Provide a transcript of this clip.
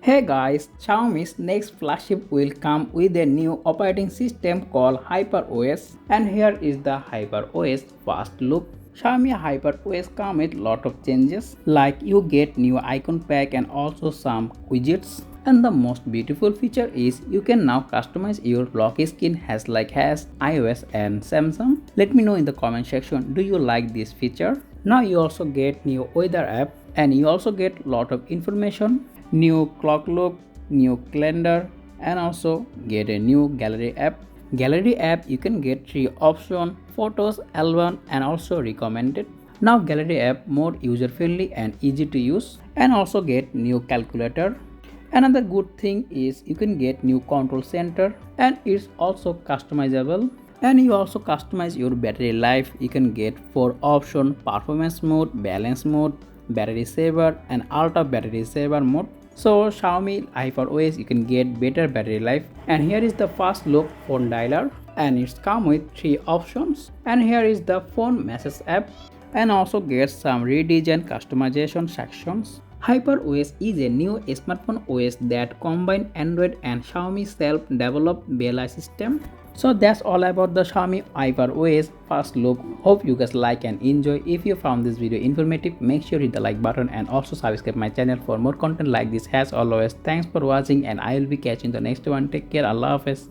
Hey guys, Xiaomi's next flagship will come with a new operating system called HyperOS, and here is the HyperOS first look. Xiaomi HyperOS comes with lot of changes, like you get new icon pack and also some widgets. And the most beautiful feature is you can now customize your lock screen as iOS and Samsung. Let me know in the comment section, do you like this feature? Now you also get new weather app and you also get lot of information, new clock look, new calendar, and also get a new gallery app. Gallery app you can get 3 options: photos, album, and also recommended. Now gallery app more user friendly and easy to use, and also get new calculator. Another good thing is you can get new control center and it's also customizable, and you also customize your battery life. You can get 4 options: performance mode, balance mode, battery saver, and ultra battery saver mode. So Xiaomi HyperOS you can get better battery life. And here is the first look phone dialer, and it's come with 3 options. And here is the phone message app, and also get some redesign customization sections. HyperOS is a new smartphone OS that combines Android and Xiaomi self-developed Vela system. So that's all about the Xiaomi HyperOS first look. Hope you guys like and enjoy. If you found this video informative, make sure hit the like button and also subscribe my channel for more content like this. As always, thanks for watching and I will be catching the next one. Take care. Allah Hafiz.